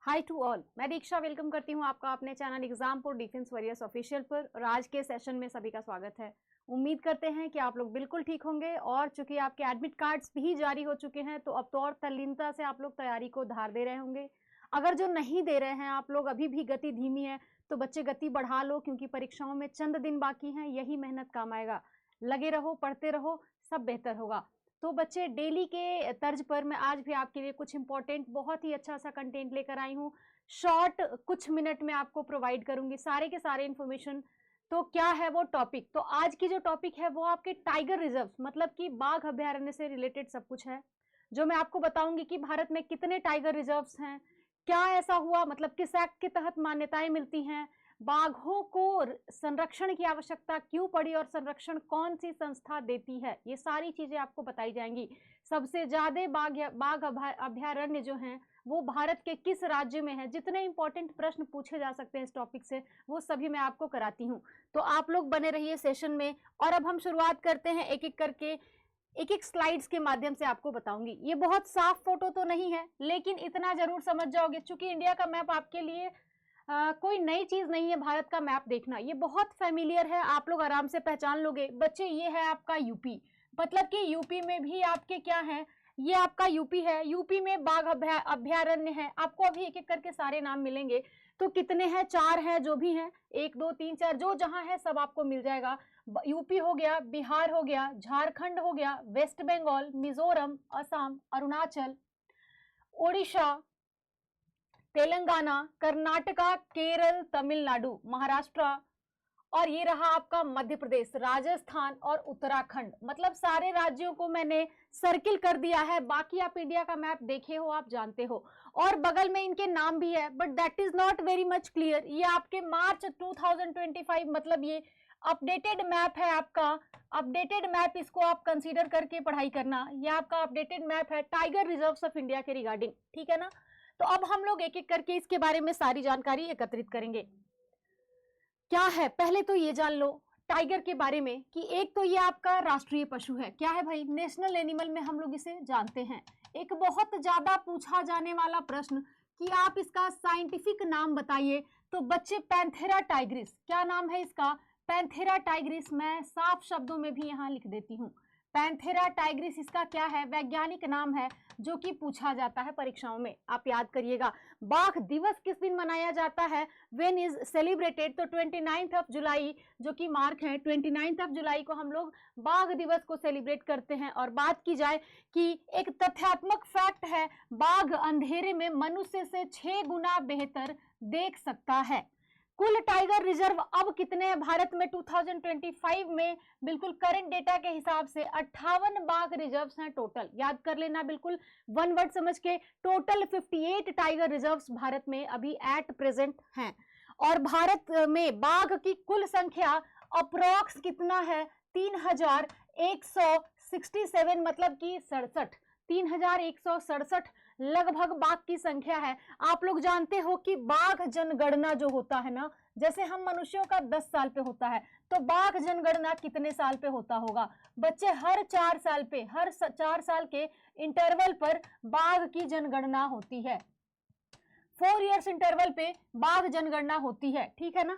Hi to all, मैं दीक्षा welcome करती हूँ आपका अपने channel exam for defence warriors official पर। और आज के सेशन में सभी का स्वागत है। उम्मीद करते हैं कि आप लोग बिल्कुल ठीक होंगे और चूंकि आपके एडमिट कार्ड्स भी जारी हो चुके हैं तो अब तो और तल्लीनता से आप लोग तैयारी को धार दे रहे होंगे। अगर जो नहीं दे रहे हैं आप लोग, अभी भी गति धीमी है, तो बच्चे गति बढ़ा लो, क्योंकि परीक्षाओं में चंद दिन बाकी हैं। यही मेहनत काम आएगा। लगे रहो, पढ़ते रहो, सब बेहतर होगा। तो बच्चे, डेली के तर्ज पर मैं आज भी आपके लिए कुछ इंपॉर्टेंट, बहुत ही अच्छा सा कंटेंट लेकर आई हूँ। शॉर्ट कुछ मिनट में आपको प्रोवाइड करूंगी सारे के सारे इंफॉर्मेशन। तो क्या है वो टॉपिक? तो आज की जो टॉपिक है वो आपके टाइगर रिजर्व, मतलब कि बाघ अभयारण्य से रिलेटेड सब कुछ है, जो मैं आपको बताऊंगी कि भारत में कितने टाइगर रिजर्व्स हैं, क्या ऐसा हुआ, मतलब किस एक्ट के तहत मान्यताएं मिलती हैं, बाघों को संरक्षण की आवश्यकता क्यों पड़ी और संरक्षण कौन सी संस्था देती है, ये सारी चीजें आपको बताई जाएंगी। सबसे ज्यादा बाघ अभयारण्य जो हैं वो भारत के किस राज्य में है, जितने इंपॉर्टेंट प्रश्न पूछे जा सकते हैं इस टॉपिक से वो सभी मैं आपको कराती हूँ। तो आप लोग बने रहिए सेशन में। और अब हम शुरुआत करते हैं, एक एक करके एक एक स्लाइड्स के माध्यम से आपको बताऊंगी। ये बहुत साफ फोटो तो नहीं है, लेकिन इतना जरूर समझ जाओगे, चूंकि इंडिया का मैप आपके लिए कोई नई चीज नहीं है। भारत का मैप देखना ये बहुत फेमिलियर है, आप लोग आराम से पहचान लोगे। बच्चे, ये है आपका यूपी, मतलब कि यूपी में भी आपके क्या है, ये आपका यूपी है। यूपी में बाघ अभयारण्य है। आपको अभी एक एक करके सारे नाम मिलेंगे। तो कितने हैं? 4 हैं, जो भी हैं, 1 2 3 4, जो जहां है सब आपको मिल जाएगा। यूपी हो गया, बिहार हो गया, झारखंड हो गया, वेस्ट बंगाल, मिजोरम, असम, अरुणाचल, ओडिशा, तेलंगाना, कर्नाटका, केरल, तमिलनाडु, महाराष्ट्र, और ये रहा आपका मध्य प्रदेश, राजस्थान और उत्तराखंड। मतलब सारे राज्यों को मैंने सर्किल कर दिया है। बाकी आप इंडिया का मैप देखे हो, आप जानते हो, और बगल में इनके नाम भी है, but that is not very much clear. ये आपके मार्च 2025, मतलब ये अपडेटेड मैप है आपका। अपडेटेड मैप, इसको आप कंसीडर करके पढ़ाई करना। ये आपका अपडेटेड मैप है टाइगर रिजर्व्स ऑफ इंडिया के रिगार्डिंग, ठीक है ना। तो अब हम लोग एक एक करके इसके बारे में सारी जानकारी एकत्रित करेंगे। क्या है, पहले तो ये जान लो टाइगर के बारे में कि एक तो ये आपका राष्ट्रीय पशु है। क्या है भाई? नेशनल एनिमल में हम लोग इसे जानते हैं। एक बहुत ज्यादा पूछा जाने वाला प्रश्न कि आप इसका साइंटिफिक नाम बताइए, तो बच्चे पैंथेरा टाइग्रिस, क्या नाम है इसका? Panthera Tigris. मैं साफ शब्दों में भी यहाँ लिख देती हूँ, पैंथेरा टाइग्रिस इसका क्या है, वैज्ञानिक नाम है, जो कि पूछा जाता है परीक्षाओं में। आप याद करिएगा। बाघ दिवस किस दिन मनाया जाता है? When is celebrated? तो 29 जुलाई, जो कि मार्क है, 29 जुलाई को हम लोग बाघ दिवस को सेलिब्रेट करते हैं। और बात की जाए कि एक तथ्यात्मक फैक्ट है, बाघ अंधेरे में मनुष्य से 6 गुना बेहतर देख सकता है। कुल टाइगर रिजर्व अब कितने हैं भारत में 2025 में? बिल्कुल करंट डेटा के हिसाब से 58 बाघ रिजर्व्स हैं टोटल। याद कर लेना बिल्कुल, वन वर्ड समझ के। टोटल 58 टाइगर रिजर्व्स भारत में अभी एट प्रेजेंट हैं। और भारत में बाघ की कुल संख्या अप्रोक्स कितना है? 3167, मतलब कि 67, 3167 लगभग बाघ की संख्या है। आप लोग जानते हो कि बाघ जनगणना जो होता है ना, जैसे हम मनुष्यों का 10 साल पे होता है, तो बाघ जनगणना कितने साल पे होता होगा? बच्चे, हर 4 साल पे, हर 4 साल के इंटरवल पर बाघ की जनगणना होती है। 4 इयर्स इंटरवल पे बाघ जनगणना होती है, ठीक है ना।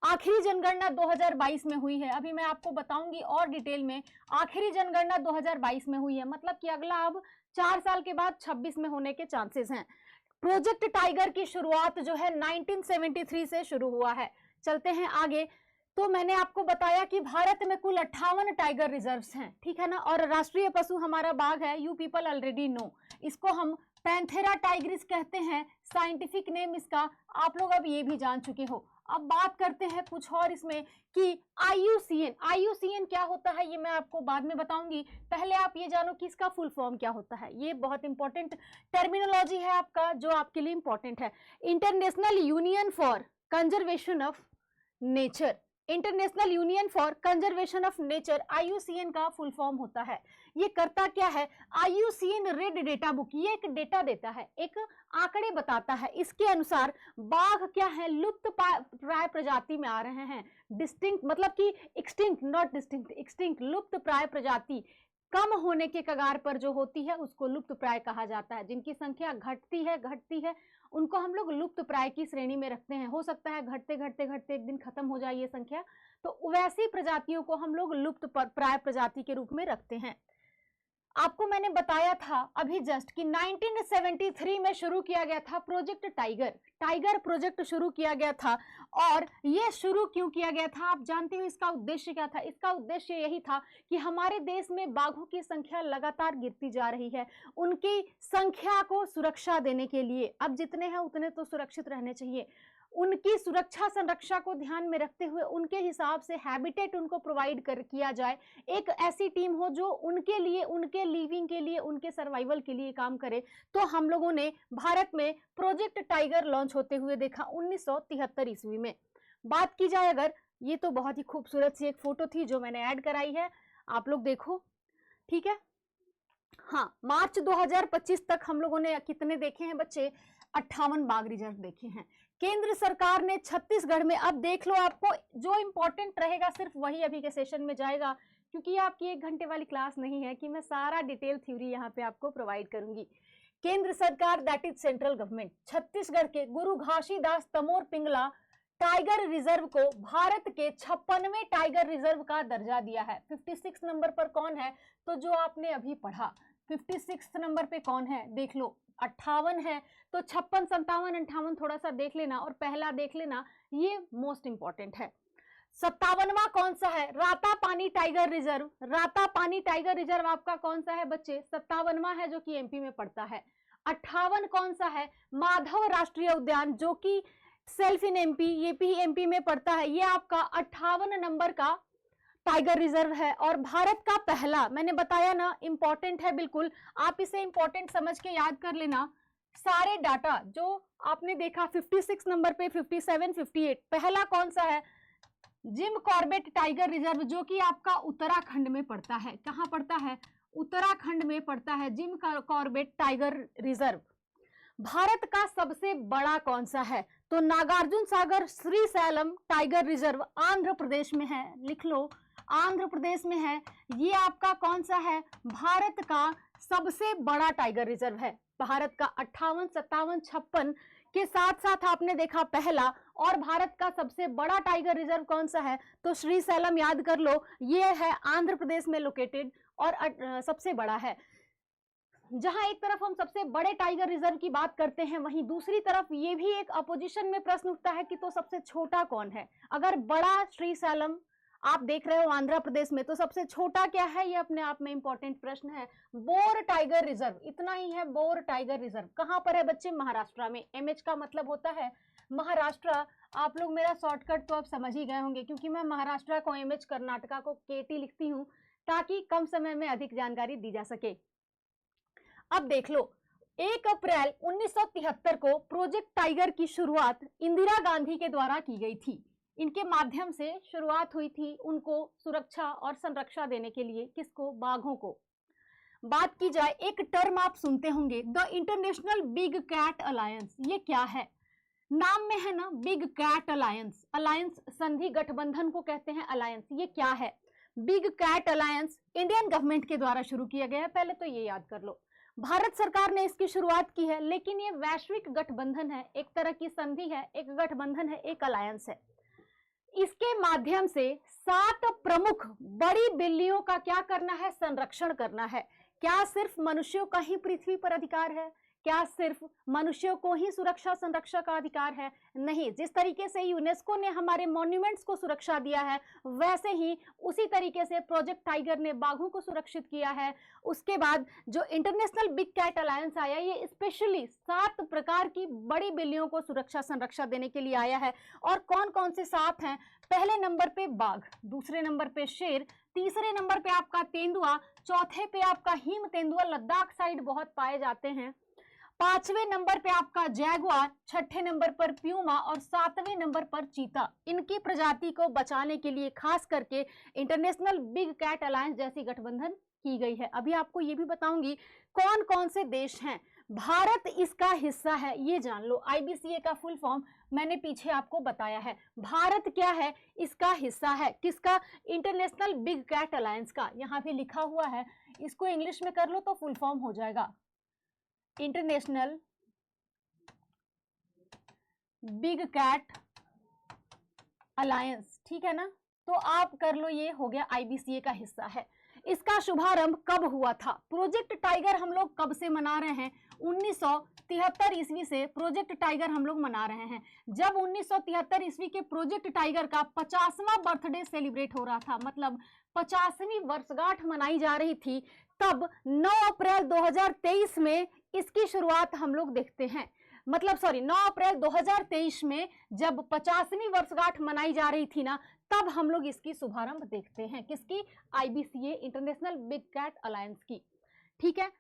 आखिरी जनगणना 2022 में हुई है। अभी मैं आपको बताऊंगी और डिटेल में। आखिरी जनगणना 2022 में हुई है, मतलब कि अगला अब 4 साल के बाद 26 में होने के चांसेस हैं। प्रोजेक्ट टाइगर की शुरुआत जो है 1973 से शुरू हुआ है। चलते हैं आगे। तो मैंने आपको बताया कि भारत में कुल 58 टाइगर रिजर्व्स हैं, ठीक है ना। और राष्ट्रीय पशु हमारा बाघ है। यू पीपल ऑलरेडी नो, इसको हम पैंथेरा टाइग्रिस कहते हैं, साइंटिफिक नेम इसका। आप लोग अब ये भी जान चुके हो। अब बात करते हैं कुछ और इसमें कि IUCN, IUCN क्या होता है ये मैं आपको बाद में बताऊंगी। पहले आप ये जानो कि इसका फुल फॉर्म क्या होता है। ये बहुत इंपॉर्टेंट टर्मिनोलॉजी है आपका, जो आपके लिए इंपॉर्टेंट है। International union for conservation of nature, international union for conservation of nature, IUCN का फुल फॉर्म होता है। ये करता क्या है? IUCN रेड डेटा बुक, ये एक डेटा देता है, एक आंकड़े बताता है। इसके अनुसार बाघ क्या है, लुप्त प्राय प्रजाति में आ रहे हैं। डिस्टिंक्ट मतलब कि एक्सटिंक्ट, नॉट डिस्टिंक्ट, एक्सटिंक्ट, लुप्त प्राय प्रजाति कम होने के कगार पर जो होती है उसको लुप्त प्राय कहा जाता है। जिनकी संख्या घटती है उनको हम लोग लुप्त प्राय की श्रेणी में रखते हैं। हो सकता है घटते घटते घटते एक दिन खत्म हो जाए ये संख्या, तो वैसी प्रजातियों को हम लोग लुप्त प्राय प्रजाति के रूप में रखते हैं। आपको मैंने बताया था अभी जस्ट कि 1973 में शुरू किया गया था प्रोजेक्ट टाइगर। टाइगर प्रोजेक्ट शुरू किया गया था, और ये शुरू क्यों किया गया था आप जानते हो इसका उद्देश्य क्या था? इसका उद्देश्य यही था कि हमारे देश में बाघों की संख्या लगातार गिरती जा रही है, उनकी संख्या को सुरक्षा देने के लिए, अब जितने हैं उतने तो सुरक्षित रहने चाहिए, उनकी सुरक्षा संरक्षा को ध्यान में रखते हुए उनके हिसाब से हैबिटेट उनको प्रोवाइड किया जाए। एक ऐसी टीम हो जो उनके लिए, उनके लिविंग के लिए, उनके सर्वाइवल के लिए काम करे। तो हम लोगों ने भारत में प्रोजेक्ट टाइगर लॉन्च होते हुए देखा 1973 ईस्वी में। बात की जाए अगर, ये तो बहुत ही खूबसूरत सी एक फोटो थी जो मैंने ऐड कराई है, आप लोग देखो, ठीक है। हाँ, मार्च 2025 तक हम लोगों ने कितने देखे हैं बच्चे? 58 बाघ रिजर्व देखे हैं। केंद्र सरकार ने छत्तीसगढ़ में, अब देख लो, आपको जो इंपॉर्टेंट रहेगा सिर्फ वही अभी के सेशन में जाएगा, क्योंकि आपकी 1 घंटे वाली क्लास नहीं है कि मैं सारा डिटेल थ्योरी यहाँ पे आपको प्रोवाइड करूंगी। केंद्र सरकार, that is central government, Chhattisgarh के गुरु घासीदास तमोर पिंगला टाइगर रिजर्व को भारत के 56वें टाइगर रिजर्व का दर्जा दिया है। 56 नंबर पर कौन है? तो जो आपने अभी पढ़ा 56 नंबर पे कौन है देख लो, 58 है, तो 56, 57, 58 थोड़ा सा देख लेना, और पहला देख लेना, ये मोस्ट इंपॉर्टेंट है। 57वां कौन सा है? Ratapani tiger reserve. Ratapani tiger reserve आपका कौन सा है बच्चे? 57वां है, जो कि एमपी में पड़ता है। 58 कौन सा है? माधव राष्ट्रीय उद्यान, जो कि सेल्फ इन एमपी, ये भी एमपी में पड़ता है, ये आपका 58 नंबर का टाइगर रिजर्व है। और भारत का पहला, मैंने बताया ना इंपॉर्टेंट है, बिल्कुल आप इसे इंपॉर्टेंट समझ के याद कर लेना। सारे डाटा जो आपने देखा 56 नंबर पे, 57, 58, पहला कौन सा है? जिम कॉर्बेट टाइगर रिजर्व, जो कि आपका उत्तराखंड में पड़ता है। कहाँ पड़ता है? उत्तराखंड में पड़ता है Jim Corbett tiger reserve. Bharat का सबसे बड़ा कौन सा है? तो नागार्जुन सागर श्रीशैलम टाइगर रिजर्व आंध्र प्रदेश में है, लिख लो, आंध्र प्रदेश में है। ये आपका कौन सा है? भारत का सबसे बड़ा टाइगर रिजर्व है। भारत का 58, 57, 56 के साथ साथ आपने देखा पहला, और भारत का सबसे बड़ा टाइगर रिजर्व कौन सा है? तो श्रीशैलम याद कर लो, ये है आंध्र प्रदेश में लोकेटेड, और सबसे बड़ा है। जहां एक तरफ हम सबसे बड़े टाइगर रिजर्व की बात करते हैं, वहीं दूसरी तरफ ये भी एक अपोजिशन में प्रश्न उठता है कि तो सबसे छोटा कौन है? अगर बड़ा श्रीशैलम आप देख रहे हो आंध्र प्रदेश में, तो सबसे छोटा क्या है? ये अपने आप में इंपॉर्टेंट प्रश्न है। बोर टाइगर रिजर्व, इतना ही है, बोर टाइगर रिजर्व कहां पर है बच्चे? महाराष्ट्र में। एमएच का मतलब होता है महाराष्ट्र। आप लोग मेरा शॉर्टकट तो अब समझ ही गए होंगे, क्योंकि मैं महाराष्ट्र को एमएच, कर्नाटका को केटी लिखती हूँ, ताकि कम समय में अधिक जानकारी दी जा सके। अब देख लो, 1 अप्रैल 1973 को प्रोजेक्ट टाइगर की शुरुआत इंदिरा गांधी के द्वारा की गई थी। इनके माध्यम से शुरुआत हुई थी उनको सुरक्षा और संरक्षा देने के लिए। किसको? बाघों को। बात की जाए, एक टर्म आप सुनते होंगे, the international big cat alliance. ये क्या है? नाम में है ना, बिग कैट अलायंस। अलायंस संधि गठबंधन को कहते हैं अलायंस। ये क्या है? Big cat alliance Indian government के द्वारा शुरू किया गया है, पहले तो ये याद कर लो। भारत सरकार ने इसकी शुरुआत की है, लेकिन ये वैश्विक गठबंधन है, एक तरह की संधि है, एक गठबंधन है, एक अलायंस है। इसके माध्यम से 7 प्रमुख बड़ी बिल्लियों का क्या करना है? संरक्षण करना है। क्या सिर्फ मनुष्यों का ही पृथ्वी पर अधिकार है? क्या सिर्फ मनुष्यों को ही सुरक्षा संरक्षा का अधिकार है? नहीं। जिस तरीके से यूनेस्को ने हमारे मॉन्यूमेंट्स को सुरक्षा दिया है, वैसे ही उसी तरीके से प्रोजेक्ट टाइगर ने बाघों को सुरक्षित किया है। उसके बाद जो इंटरनेशनल बिग कैट अलायंस आया, ये स्पेशली 7 प्रकार की बड़ी बिल्लियों को सुरक्षा संरक्षा देने के लिए आया है। और कौन कौन से 7 हैं? पहले नंबर पे बाघ, दूसरे नंबर पे शेर, तीसरे नंबर पे आपका तेंदुआ, चौथे पे आपका हिम तेंदुआ, लद्दाख साइड बहुत पाए जाते हैं, 5वें नंबर पे आपका जैगुआर, 6ठे नंबर पर प्यूमा, और 7वें नंबर पर चीता। इनकी प्रजाति को बचाने के लिए खास करके इंटरनेशनल बिग कैट अलायंस जैसी गठबंधन की गई है। अभी आपको ये भी बताऊंगी कौन कौन से देश हैं। भारत इसका हिस्सा है, ये जान लो। आईबीसीए का फुल फॉर्म मैंने पीछे आपको बताया है। भारत क्या है, इसका हिस्सा है। किसका? इंटरनेशनल बिग कैट अलायंस का। यहाँ पे लिखा हुआ है, इसको इंग्लिश में कर लो तो फुल फॉर्म हो जाएगा इंटरनेशनल बिग कैट अलायंस, ठीक है ना। तो आप कर लो, ये हो गया आईबीसीए का हिस्सा है। इसका शुभारंभ कब हुआ था? प्रोजेक्ट टाइगर हम लोग कब से मना रहे हैं? 1973 ईस्वी से प्रोजेक्ट टाइगर हम लोग मना रहे हैं। जब 1973 ईस्वी के प्रोजेक्ट टाइगर का 50वां बर्थडे सेलिब्रेट हो रहा था, मतलब 50वीं वर्षगांठ मनाई जा रही थी, तब 9 अप्रैल 2023 में इसकी शुरुआत हम लोग देखते हैं। मतलब 9 अप्रैल 2023 में जब 50वीं वर्षगांठ मनाई जा रही थी ना, तब हम लोग इसकी शुभारंभ देखते हैं। किसकी? IBCA, international big cat alliance की। ठीक है,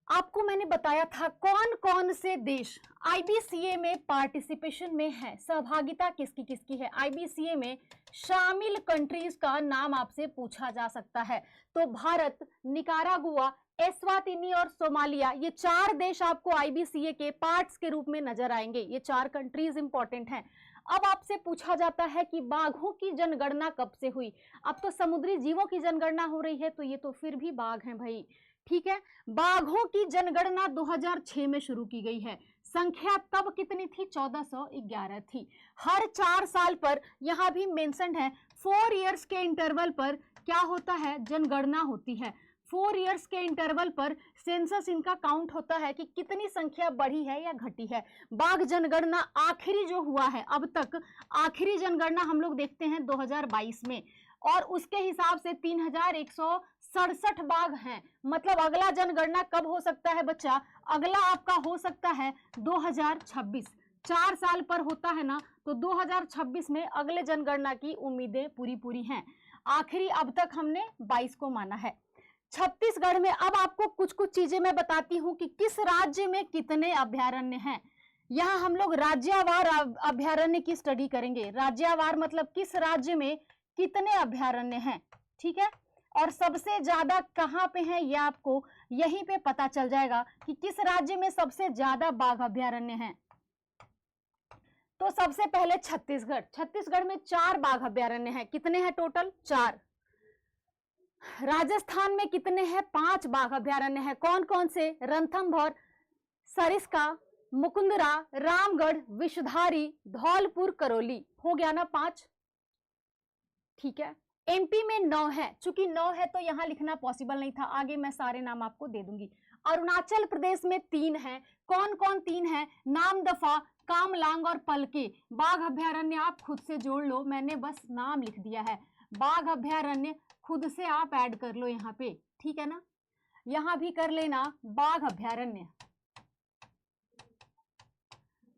आपको मैंने बताया था कौन कौन से देश आईबीसीए में पार्टिसिपेशन में है, सहभागिता किसकी किसकी है। आईबीसीए में शामिल कंट्रीज का नाम आपसे पूछा जा सकता है। तो भारत, निकारागुआ, एस्वातिनी और सोमालिया, ये 4 देश आपको आईबीसीए के पार्ट्स के रूप में नजर आएंगे। ये 4 कंट्रीज इंपॉर्टेंट हैं। अब आपसे पूछा जाता है कि बाघों की जनगणना कब से हुई? अब तो समुद्री जीवों की जनगणना हो रही है, तो ये तो फिर भी बाघ हैं भाई। ठीक है, बाघों की जनगणना 2006 में शुरू की गई है। संख्या तब कितनी थी? 1411 थी। हर 4 साल पर, यहां भी मेंशन है, 4 इयर्स के इंटरवल पर क्या होता है? जनगणना होती है। 4 इयर्स के इंटरवल पर सेंसस इनका काउंट होता है कि कितनी संख्या बढ़ी है या घटी है। बाघ जनगणना आखिरी जो हुआ है अब तक, आखिरी जनगणना हम लोग देखते हैं 2022 में, और उसके हिसाब से 3167 बाघ हैं। मतलब अगला जनगणना कब हो सकता है बच्चा? अगला आपका हो सकता है 2026। 4 साल पर होता है ना, तो 2026 में अगले जनगणना की उम्मीदें पूरी हैं। आखिरी अब तक हमने 22 को माना है। छत्तीसगढ़ में, अब आपको कुछ कुछ चीजें मैं बताती हूं कि किस राज्य में कितने अभयारण्य हैं। यहां हम लोग राज्यवार अभयारण्य की स्टडी करेंगे। राज्यवार मतलब किस राज्य में कितने अभयारण्य हैं, ठीक है। और सबसे ज्यादा कहां पे है, ये आपको यहीं पे पता चल जाएगा कि किस राज्य में सबसे ज्यादा बाघ अभयारण्य हैं। तो सबसे पहले छत्तीसगढ़। छत्तीसगढ़ में 4 बाघ अभयारण्य हैं। कितने हैं टोटल? 4। राजस्थान में कितने हैं? 5 बाघ अभयारण्य हैं। कौन कौन से? रणथंभौर, सरिस्का, मुकुंदरा, रामगढ़, विषधारी, धौलपुर, करौली। हो गया ना 5, ठीक है। एमपी में 9 है। चूंकि 9 है तो यहां लिखना पॉसिबल नहीं था, आगे मैं सारे नाम आपको दे दूंगी। अरुणाचल प्रदेश में 3 है। कौन कौन 3 है? नामदफा, कामलांग और पलके। बाघ अभयारण्य आप खुद से जोड़ लो, मैंने बस नाम लिख दिया है। बाघ अभयारण्य खुद से आप ऐड कर लो यहाँ पे, ठीक है ना। यहां भी कर लेना बाघ अभयारण्य।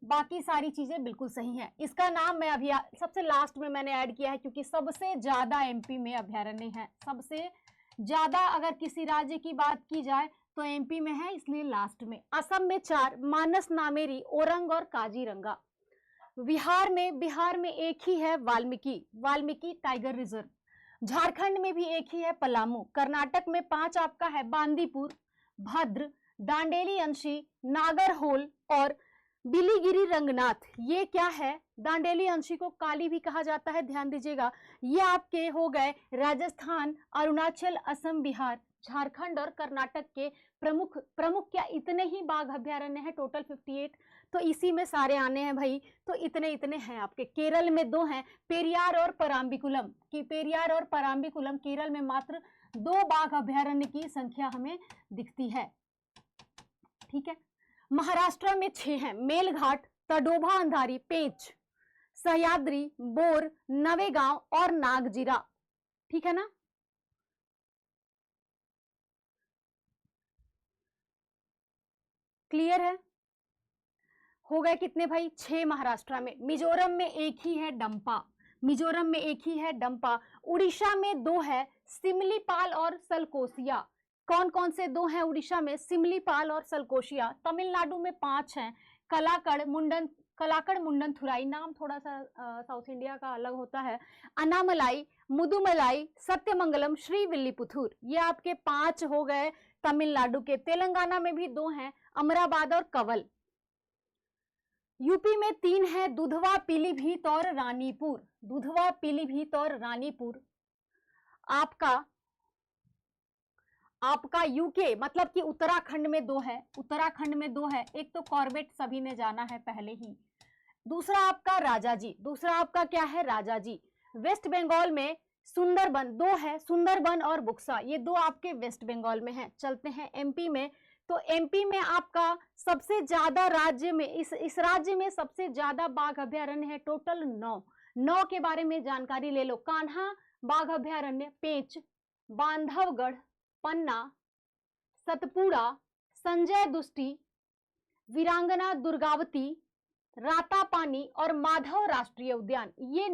बाकी सारी चीजें बिल्कुल सही हैं। इसका नाम मैं अभी सबसे लास्ट में मैंने ऐड किया है, क्योंकि सबसे ज्यादा एमपी में अभयारण्य है। सबसे ज्यादा अगर किसी राज्य की बात की जाए तो एमपी में है, इसलिए लास्ट में। असम में 4, मानस, नामेरी, ओरंग और काजीरंगा। बिहार में एक ही है, वाल्मीकि टाइगर रिजर्व। झारखंड में भी एक ही है, पलामू। कर्नाटक में 5 आपका है, बांदीपुर, भद्र, दांडेली अंशी, नागरहोल और बिलीगिरी रंगनाथ। ये क्या है? दांडेली अंशी को काली भी कहा जाता है, ध्यान दीजिएगा। ये आपके हो गए राजस्थान, अरुणाचल, असम, बिहार, झारखंड और कर्नाटक के प्रमुख क्या इतने ही बाघ अभयारण्य है? टोटल 58। तो इसी में सारे आने हैं भाई, तो इतने हैं आपके। केरल में 2 हैं, पेरियार और पराम्बिकुलम। कि पेरियार और पराम्बिकुलम, केरल में मात्र 2 बाघ अभयारण्य की संख्या हमें दिखती है, ठीक है। महाराष्ट्र में 6 हैं, मेलघाट, तडोभा, अंधारी, पेंच, सह्याद्री, बोर, नवेगांव और नागजीरा, ठीक है ना। क्लियर है? हो गए कितने भाई? 6 महाराष्ट्र में। मिजोरम में एक ही है, डंपा। उड़ीसा में 2 है, सिमलीपाल और सलकोसिया। कौन कौन से 2 हैं उड़ीसा में? सिमलीपाल और सलकोसिया। तमिलनाडु में 5 हैं, कलाकड़, मुंडन थुराई। नाम थोड़ा सा साउथ इंडिया का अलग होता है। अनामलाई, मुदुमलाई, सत्यमंगलम, श्रीविल्लीपुथुर। ये आपके 5 हो गए तमिलनाडु के। तेलंगाना में भी 2 हैं, अमराबाद और कंवल। यूपी में 3 है, दुधवा, पीलीभीत और रानीपुर। दुधवा, पीलीभीत और रानीपुर। आपका यूके मतलब कि उत्तराखंड में 2 है, उत्तराखंड में 2 है। एक तो कॉर्बेट सभी ने जाना है पहले ही, दूसरा आपका राजाजी, दूसरा आपका क्या है, राजाजी। वेस्ट बंगाल में सुंदरबन 2 है, सुंदरबन और बुक्सा, ये 2 आपके वेस्ट बंगाल में है। चलते हैं एमपी में, तो एमपी में आपका सबसे ज्यादा राज्य में इस राज्य में सबसे ज्यादा बाघ अभ्यारण्य है, टोटल 9 के बारे में जानकारी ले लो। कान्हा बाघ अभ्यारण्य, पेंच, बांधवगढ़, पन्ना, सतपुड़ा, संजय दुष्टी, वीरांगना दुर्गावती, रातापानी और माधव राष्ट्रीय उद्यान। ये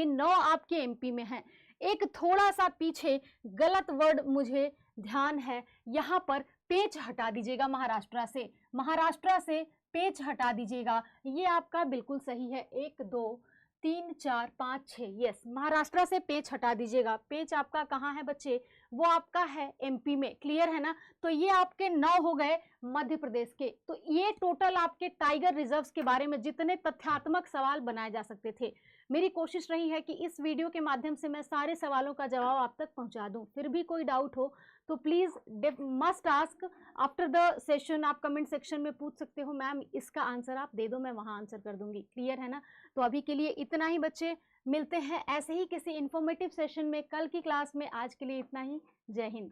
9 आपके एमपी में हैं। एक थोड़ा सा पीछे गलत वर्ड मुझे ध्यान है, यहां पर पेंच हटा दीजिएगा, महाराष्ट्र से पेंच हटा दीजिएगा। ये आपका बिल्कुल सही है, 1 2 3 4 5 6, यस, महाराष्ट्र से पेंच हटा दीजिएगा। पेंच आपका कहाँ है बच्चे, वो आपका है एमपी में, क्लियर है ना। तो ये आपके 9 हो गए मध्य प्रदेश के। तो ये टोटल आपके टाइगर रिजर्व्स के बारे में जितने तथ्यात्मक सवाल बनाए जा सकते थे। मेरी कोशिश रही है कि इस वीडियो के माध्यम से मैं सारे सवालों का जवाब आप तक पहुंचा दूं। फिर भी कोई डाउट हो तो please must ask after the session. आप कमेंट सेक्शन में पूछ सकते हो, मैम इसका आंसर आप दे दो, मैं वहां आंसर कर दूंगी, क्लियर है ना। तो अभी के लिए इतना ही बच्चे, मिलते हैं ऐसे ही किसी इंफॉर्मेटिव सेशन में कल की क्लास में। आज के लिए इतना ही, जय हिंद।